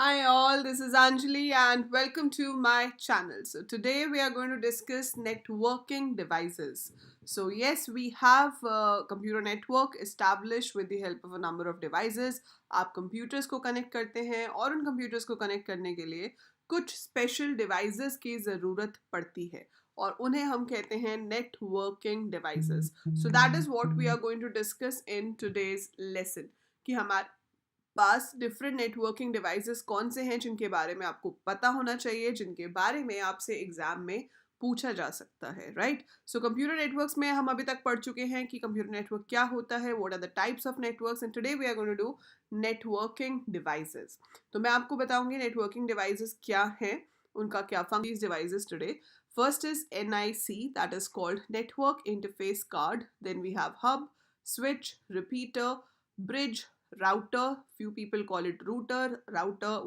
Hi all, this is Anjali and welcome to my channel. So today we are going to discuss networking devices. So yes, we have a computer network established with the help of a number of devices. आप computers को connect करते हैं और उन computers को connect करने के लिए कुछ special devices की ज़रूरत पड़ती है और उन्हें हम कहते हैं networking devices. So that is what we are going to discuss in today's lesson. कि हमारे पास डिफरेंट नेटवर्किंग डिवाइसेस कौन से हैं जिनके बारे में आपको पता होना चाहिए, जिनके बारे में आपसे एग्जाम में पूछा जा सकता है, राइट? सो कंप्यूटर नेटवर्क्स में हम अभी तक पढ़ चुके हैं कि कंप्यूटर नेटवर्क क्या होता है, what are the types of networks, and today we are going to do networking devices. तो मैं आपको बताऊंगी नेटवर्किंग डिवाइसेस क्या हैं, उनका क्या function devices today. First is NIC, that is called Network Interface Card. Then we have hub, switch, repeater, bridge, router, few people call it router,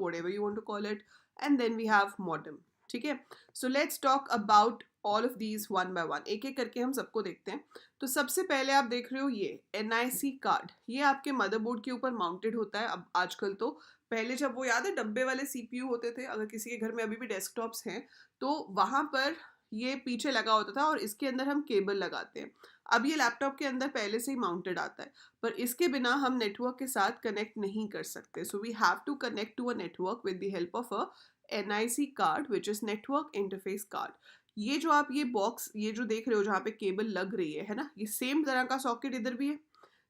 whatever you want to call it, and then we have modem. ठीक है, so let's talk about all of these one by one. एक एक करके हम सबको देखते हैं. तो सबसे पहले आप देख रहे हो ये NIC कार्ड, ये आपके मदरबोर्ड के ऊपर माउंटेड होता है. अब आजकल तो, पहले जब वो याद है डब्बे वाले CPU होते थे, अगर किसी के घर में अभी भी डेस्कटॉप्स हैं तो वहाँ पर ये पीछे लगा होता था और इसके अंदर हम केबल लगाते हैं. अब ये लैपटॉप के अंदर पहले से ही माउंटेड आता है, पर इसके बिना हम नेटवर्क के साथ कनेक्ट नहीं कर सकते. So we have to connect to a network with the help of a NIC card which is network interface card. ये जो आप ये बॉक्स ये जो देख रहे हो जहाँ पे केबल लग रही है ना, ये सेम तरह का सॉकेट इधर भी है,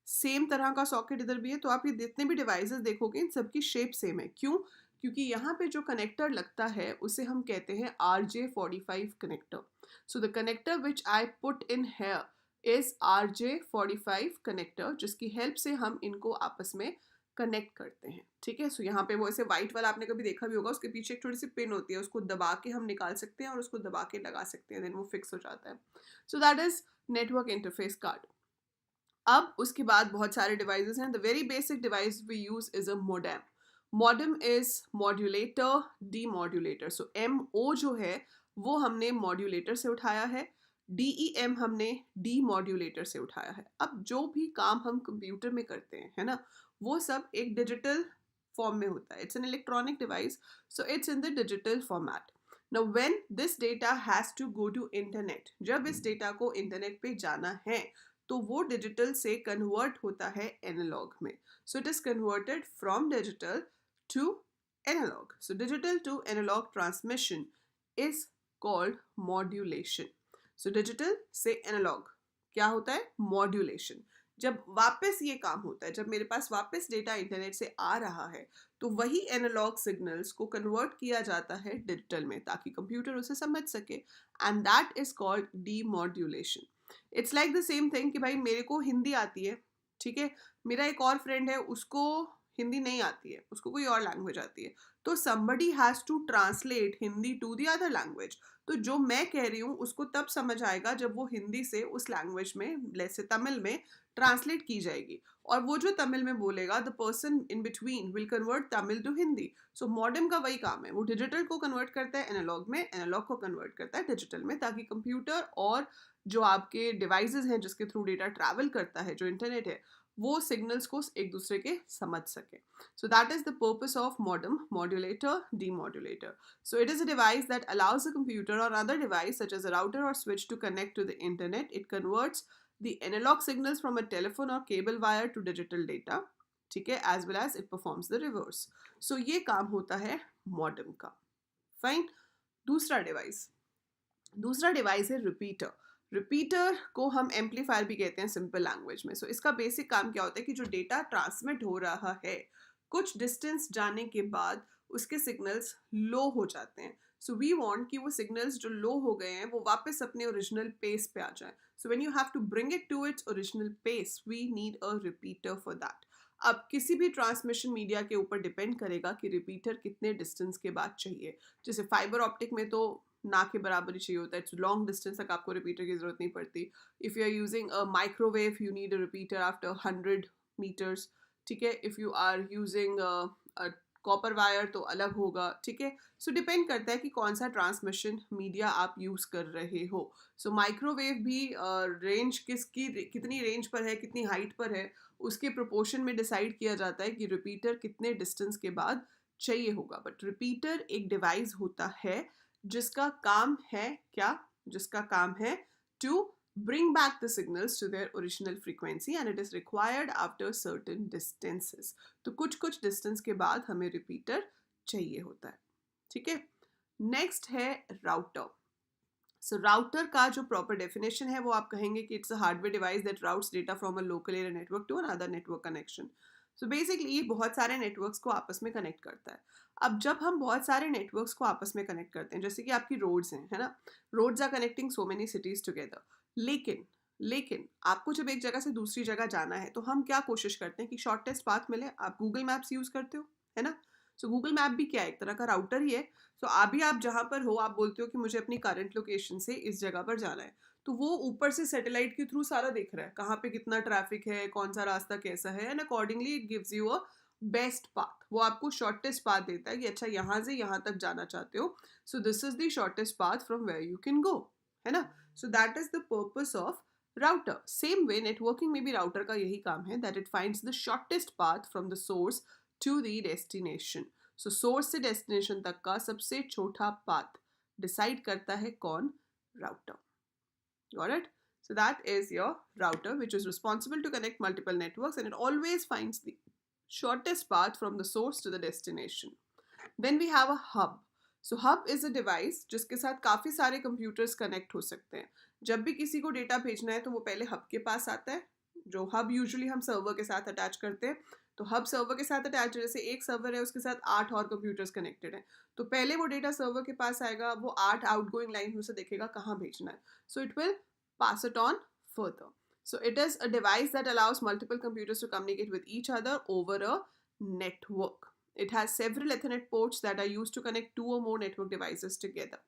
सेम तरह का सॉकेट इधर भी है. तो आप ये जितने भी डिवाइसेस देखोगे इन सबकी शेप सेम है. क्यों? क्योंकि यहाँ पे जो कनेक्टर लगता है उसे हम कहते हैं RJ45 connector. So the connector which I put in here is RJ45 connector, जिसकी हेल्प से हम इनको आपस में कनेक्ट करते हैं. ठीक है, सो यहाँ पे वो ऐसे व्हाइट वाला आपने कभी देखा भी होगा, उसके पीछे एक छोटी सी पिन होती है, उसको दबा के हम निकाल सकते हैं और उसको दबा के लगा सकते हैं, देन वो फिक्स हो जाता है. So that is network interface card. अब उसके बाद बहुत सारे डिवाइसेस हैं. The very basic device we use is a modem. Modem is modulator demodulator. So MO जो है वो हमने मॉड्यूलेटर से उठाया है, DEM हमने डीमॉड्यूलेटर से उठाया है. अब जो भी काम हम कंप्यूटर में करते हैं, है ना, वो सब एक डिजिटल फॉर्म में होता है. It's an electronic device, so it's in the digital format. Now when this data has to go to internet, जब इस डेटा को इंटरनेट पे जाना है तो वो डिजिटल से कन्वर्ट होता है एनालॉग में. So it is converted from digital to analog. So digital to analog transmission is called modulation. So digital से एनालॉग क्या होता है? मॉड्यूलेशन. जब वापस ये काम होता है, जब मेरे पास वापस डेटा इंटरनेट से आ रहा है, तो वही एनालॉग सिग्नल्स को कन्वर्ट किया जाता है डिजिटल में ताकि कंप्यूटर उसे समझ सके, and that is called demodulation. It's like the same thing कि भाई मेरे को हिंदी आती है, ठीक है, मेरा एक और फ्रेंड है उसको हिंदी नहीं आती है, उसको कोई और लैंग्वेज आती है, तो somebody has to translate Hindi to the other language. तो जो मैं कह रही हूँ उसको तब समझ आएगा जब वो हिंदी से उस लैंग्वेज में, जैसे तमिल में, ट्रांसलेट की जाएगी, और वो जो तमिल में बोलेगा the person in between will convert Tamil to Hindi. So modem का वही काम है, वो डिजिटल को कन्वर्ट करता है एनालॉग में, एनालॉग को कन्वर्ट करता है डिजिटल में, ताकि कंप्यूटर और जो आपके डिवाइसेस हैं जिसके थ्रू डेटा ट्रैवल करता है, जो इंटरनेट है, वो सिग्नल्स को एक दूसरे के समझ सके. So that is the purpose of modem, modulator, demodulator. So it is a device that allows a computer or other device such as a router or switch to connect to the internet. It converts the analog signals from a telephone or cable wire to digital data, ठीक है, as well as it performs the reverse. So ये काम होता है modem का. Fine. दूसरा device है repeater. Repeater को हम एम्पलीफायर भी कहते हैं सिंपल लैंग्वेज में. सो इसका बेसिक काम क्या होता है कि जो डेटा ट्रांसमिट हो रहा है, कुछ डिस्टेंस जाने के बाद उसके सिग्नल्स लो हो जाते हैं. सो वी वांट कि वो सिग्नल्स जो लो हो गए हैं वो वापस अपने ओरिजिनल पेस पे आ जाए. So when you have to bring it to its original pace, we need a repeater for that. अब किसी भी ट्रांसमिशन मीडिया के ऊपर डिपेंड करेगा कि रिपीटर कितने डिस्टेंस के बाद चाहिए. जैसे फाइबर ऑप्टिक में तो ना के बराबर ही चाहिए होता है, इट्स लॉन्ग डिस्टेंस तक आपको रिपीटर की जरूरत नहीं पड़ती. If you are using a microwave you need a repeater after 100 meters. ठीक है, if you are using copper wire तो अलग होगा. ठीक है, सो डिपेंड करता है कि कौन सा ट्रांसमिशन मीडिया आप यूज़ कर रहे हो. सो माइक्रोवेव भी रेंज किसकी कितनी रेंज पर है, कितनी हाइट पर है, उसके प्रोपोर्शन में डिसाइड किया जाता है कि रिपीटर कितने डिस्टेंस के बाद चाहिए होगा, बट रिपीटर एक डिवाइस होता है जिसका काम है क्या, जिसका काम है to bring back the signals to their original frequency and it is required after certain distances. तो कुछ कुछ डिस्टेंस के बाद हमें रिपीटर चाहिए होता है, ठीक है. नेक्स्ट है राउटर. सो राउटर का जो प्रॉपर डेफिनेशन है वो आप कहेंगे कि it's a hardware device that routes data from a local area network to another network connection. So basically ये बहुत सारे नेटवर्क्स को आपस में कनेक्ट करता है. अब जब हम बहुत सारे नेटवर्क्स को आपस में कनेक्ट करते हैं, जैसे कि आपकी रोड्स हैं, है ना, roads are connecting so many cities together. लेकिन आपको जब एक जगह से दूसरी जगह जाना है तो हम क्या कोशिश करते हैं कि शॉर्टेस्ट पाथ मिले. आप गूगल मैप्स यूज करते हो, है ना. सो गूगल मैप भी क्या है, एक तरह का राउटर ही है. सो अभी आप जहाँ पर हो, आप बोलते हो कि मुझे अपनी करंट लोकेशन से इस जगह पर जाना है, तो वो ऊपर से सैटेलाइट के थ्रू सारा दिख रहा है, कहाँ पे कितना ट्रैफिक है, कौन सा रास्ता कैसा है, and accordingly it gives you a best path. वो आपको शॉर्टेस्ट पाथ देता है कि अच्छा यहाँ से यहाँ तक जाना चाहते हो, so this is the shortest path from where you can go, है ना. So that is the purpose of router. Same way networking में भी राउटर का यही काम है, that it finds the shortest path from the source to the destination. So source से destination तक का सबसे छोटा पाथ डिसाइड करता है कौन, router. Got it? So that is your router, which is responsible to connect multiple networks, and it always finds the shortest path from the source to the destination. Then we have a hub. So hub is a device जिसके साथ काफ़ी सारे computers connect हो सकते हैं. जब भी किसी को डेटा भेजना है तो वो पहले हब के पास आता है, जो हब यूजुअली हम सर्वर के साथ अटैच करते हैं. तो हब सर्वर के साथ अटैच है, जैसे एक सर्वर है उसके साथ 8 और कंप्यूटर्स कनेक्टेड हैं, तो पहले वो डेटा सर्वर के पास आएगा, वो 8 आउटगोइंग लाइन में से देखेगा कहाँ भेजना है. So it will pass it on further. So it is a device that allows multiple computers to communicate with each other over a network. It has several Ethernet ports that are used to connect 2 or more network devices together.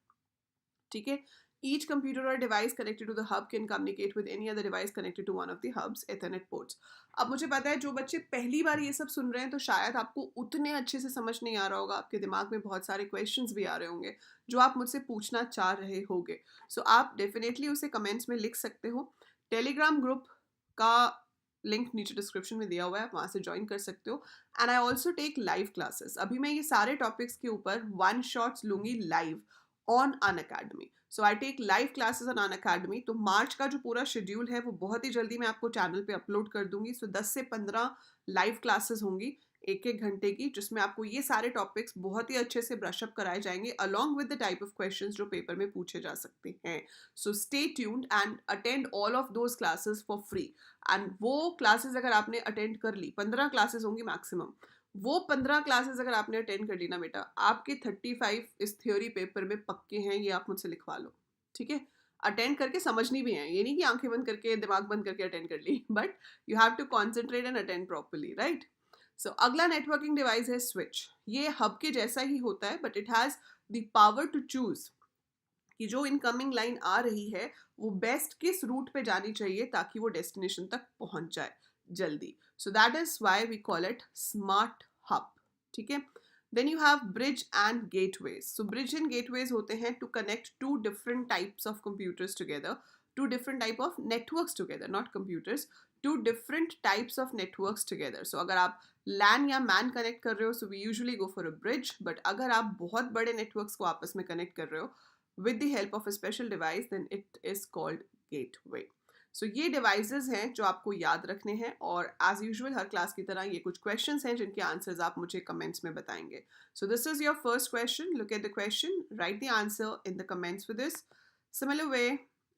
ठीक है. Each computer or device connected to the hub can communicate with any other device connected to one of the hub's Ethernet ports. अब मुझे पता है जो बच्चे पहली बार ये सब सुन रहे हैं तो शायद आपको उतने अच्छे से समझ नहीं आ रहा होगा, आपके दिमाग में बहुत सारे क्वेश्चंस भी आ रहे होंगे जो आप मुझसे पूछना चाह रहे होंगे. सो आप डेफिनेटली उसे कमेंट्स में लिख सकते हो. टेलीग्राम ग्रुप का लिंक नीचे डिस्क्रिप्शन में दिया हुआ है, आप वहाँ से ज्वाइन कर सकते हो. And I also take live classes. अभी मैं ये सारे टॉपिक्स के ऊपर 1 शॉट्स लूँगी live on Unacademy. So I take live classes on Unacademy. तो मार्च का जो पूरा शेड्यूल है वो बहुत ही जल्दी मैं आपको चैनल पे अपलोड कर दूंगी. सो 10 से 15 लाइव क्लासेस होंगी 1-1 घंटे की, जिसमें आपको ये सारे टॉपिक्स बहुत ही अच्छे से ब्रशअप कराए जाएंगे along with the type of questions जो पेपर में पूछे जा सकते हैं. So stay tuned and attend all of those classes for free. And वो क्लासेस अगर आपने अटेंड कर ली, 15 क्लासेस होंगी मैक्सिमम, वो 15 क्लासेस अगर आपने अटेंड कर ली ना बेटा, आपके 35 इस थ्योरी पेपर में पक्के हैं, ये आप मुझसे लिखवा लो. ठीक है. अटेंड करके समझनी भी है, ये नहीं कि आंखें बंद करके दिमाग बंद करके अटेंड कर ली, but you have to concentrate and attend properly, right. So अगला नेटवर्किंग डिवाइस है स्विच. ये हब के जैसा ही होता है, but it has the power to choose कि जो इनकमिंग लाइन आ रही है वो बेस्ट किस रूट पे जानी चाहिए ताकि वो डेस्टिनेशन तक पहुंच जाए जल्दी. So that is why we call it smart hub. ठीक है. Then you have bridge and gateways. So bridge and gateways होते हैं to connect 2 different types of computers together, 2 different type of networks together, not computers, 2 different types of networks together. So अगर आप LAN या MAN connect कर रहे हो, so we usually go for a bridge. But अगर आप बहुत बड़े networks को आपस में connect कर रहे हो with the help of a special device, then it is called gateway. सो ये डिवाइसेस हैं जो आपको याद रखने हैं, और एज यूजुअल हर क्लास की तरह ये कुछ क्वेश्चंस हैं जिनके आंसर्स आप मुझे कमेंट्स में बताएंगे. So this is your first question. Look at the question, write the answer in the comments for this. Similar way,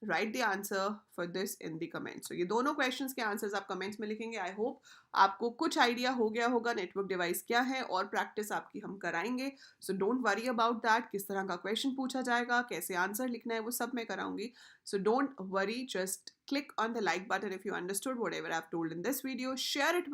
write the answer for this in the comments. So ये दोनों questions के answers आप comments में लिखेंगे. I hope आपको कुछ idea हो गया होगा नेटवर्क डिवाइस क्या है, और प्रैक्टिस आपकी हम कराएंगे. सो डोंट वरी अबाउट दैट, किस तरह का क्वेश्चन पूछा जाएगा, कैसे आंसर लिखना है, वो सब मैं कराऊंगी. So don't worry, just click on the like button if you understood whatever I've told in this video. Share it with